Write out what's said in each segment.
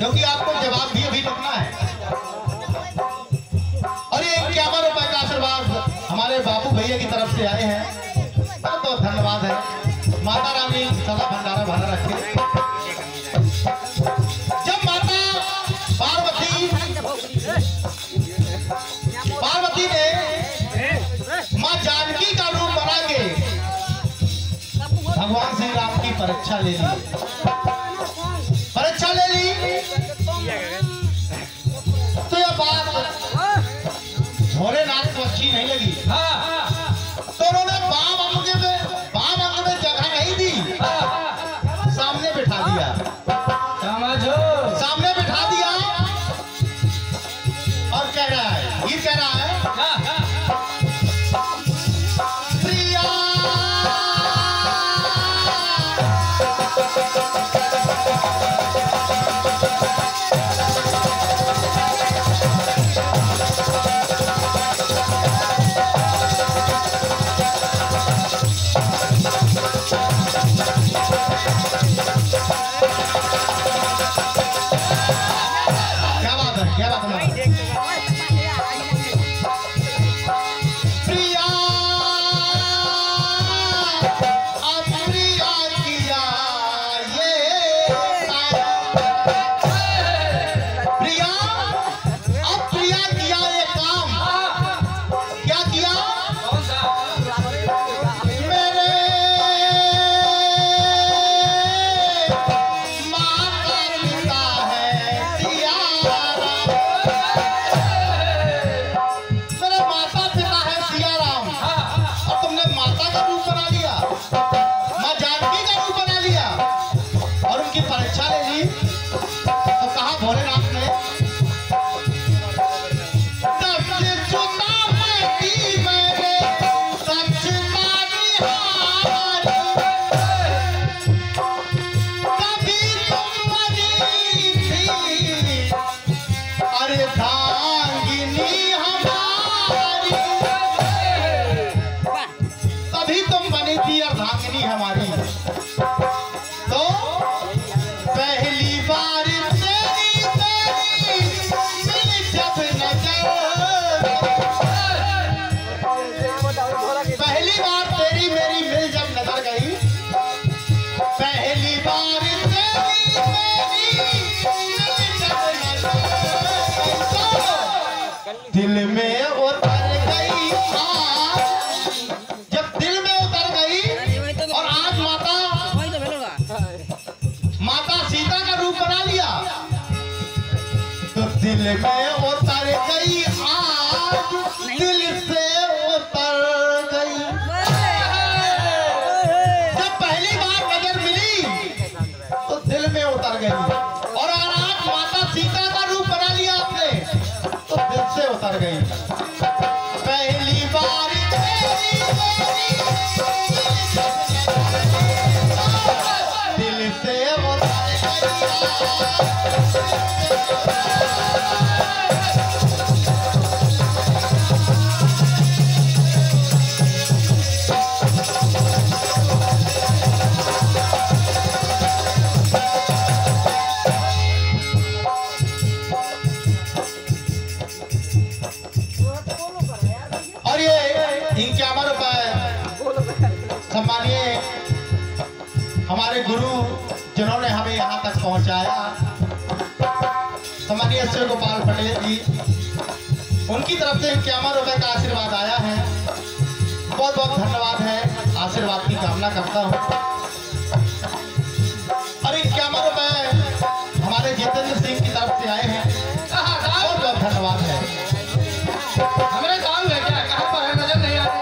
क्योंकि आपको जवाब भी अभी रुकना है। और ये 51 रुपए का आशीर्वाद हमारे बापू भैया की तरफ से आए हैं, बहुत बहुत धन्यवाद है। माता रानी सदा भंडारा भरा रखे। जब माता पार्वती ने माँ जानकी का रूप बना के भगवान श्री राम की परीक्षा ले ली, तो यह बात भोलेनाथ को अच्छी नहीं लगी। तो उन्होंने बाम अंग में जगह नहीं दी, सामने बिठा दिया, सामने बिठा दिया और कह रहा है, ये कह रहा है प्रिया हमारी। तो पहली बार तेरी मिल जब नजर, पहली बार तेरी मेरी मिल जब नजर गई, पहली बार तेरी मेरी मिल जब नजर गई, दिल में उतर गई। जब दिल में उतर गई और आज माता सीता का रूप बना लिया, तो दिल में उतर गई, आज दिल से उतर गई। जब पहली बार नजर मिली तो दिल में उतर गई, और आज माता सीता का रूप बना लिया आपने, तो दिल से उतर गई। पहली बार दिल से सम्मानीय हमारे गुरु जिन्होंने हमें यहाँ तक पहुँचाया, सम्मानीय श्री गोपाल पटेल जी, उनकी तरफ से 51 रुपए का आशीर्वाद आया है। बहुत बहुत धन्यवाद है, आशीर्वाद की कामना करता हूँ। और 51 रुपए हमारे जितेंद्र सिंह की तरफ से आए हैं, बहुत बहुत धन्यवाद है। हमारे गाँव है क्या, कहाँ पर है, नजर नहीं आ रहा,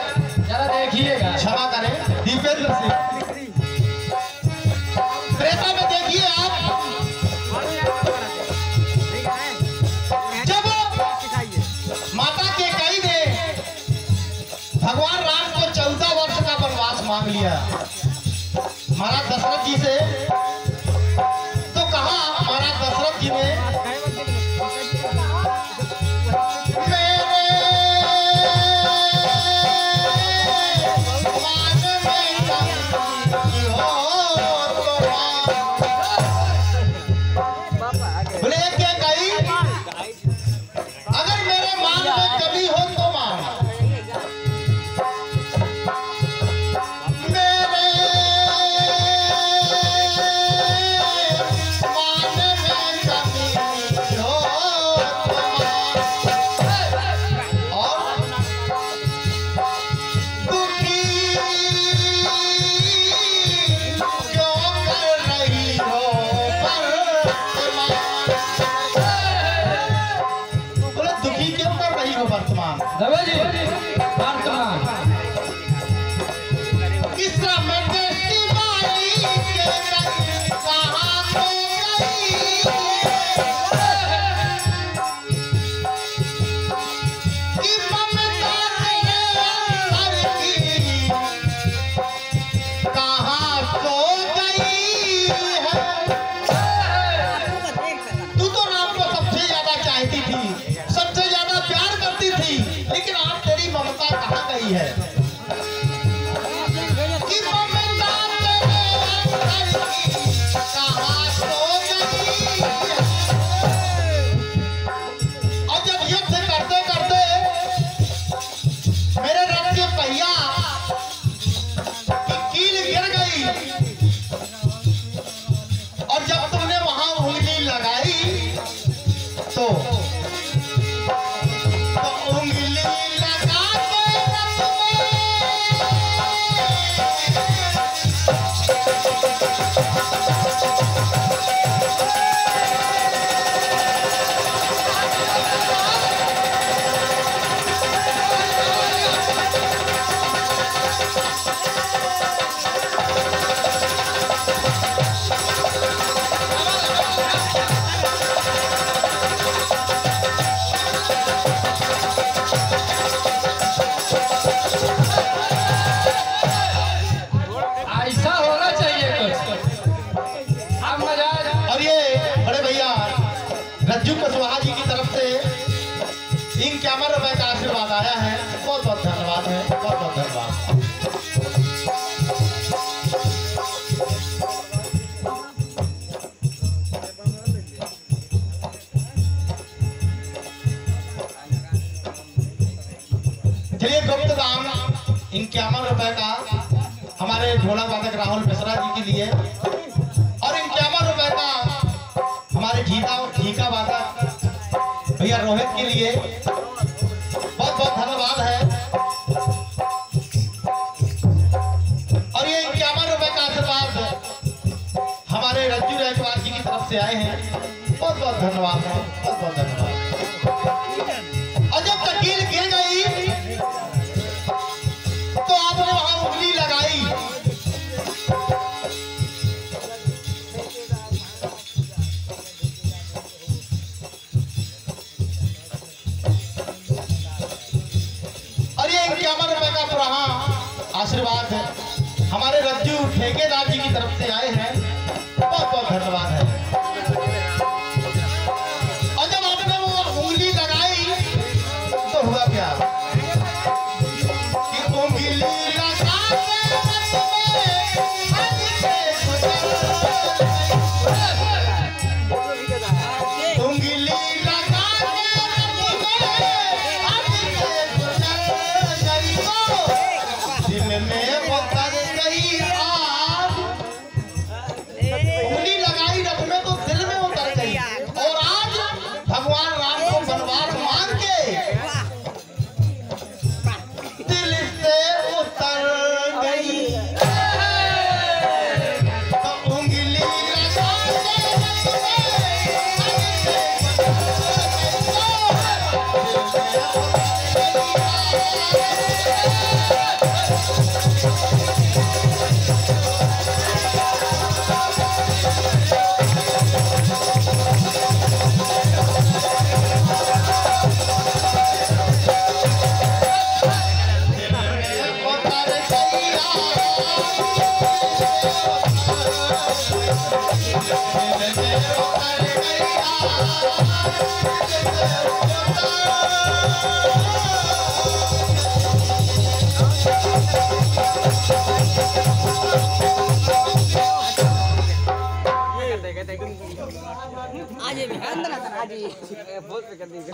जरा देखिएगा। क्षमा करें, दीपेंद्र सिंह त्रेता में देखिए आप, जब माता के कई ने भगवान राम को 14 वर्ष का वनवास मांग लिया महाराज दशरथ जी से, तो कहा महाराज दशरथ जी ने, रज्जू कुशवाहा जी की तरफ से 51 रुपए का आशीर्वाद आया है। बहुत बहुत धन्यवाद है, बहुत बहुत धन्यवाद। चलिए गुप्त दाम 51 रुपए का हमारे ढोलक वादक राहुल मिश्रा जी के लिए और 51 रुपए का हमारे ठीका वादक भैया रोहित के लिए बहुत बहुत धन्यवाद है। और ये 51 रुपए का आशीर्वाद हमारे रज्जू रैकवार जी की तरफ से आए हैं। बहुत बहुत धन्यवाद है, बहुत बहुत धन्यवाद। और जब तकील गिर गई तो आपने वहां उंगली लगाई। और ये 51 रुपए का पुराना आशीर्वाद है हमारे रज्जू ठेकेदार जी की तरफ से आए हैं। बहुत बहुत धन्यवाद है। और जब आपने वो उंगली लगाई तो हुआ क्या कि उंगली लगा दिल में वो कर गई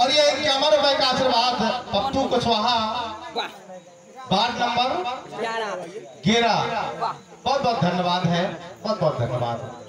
और ये 51 रुपए का आशीर्वाद पप्पू कुशवाहा वार्ड नंबर 11। बहुत बहुत धन्यवाद है, बहुत बहुत धन्यवाद।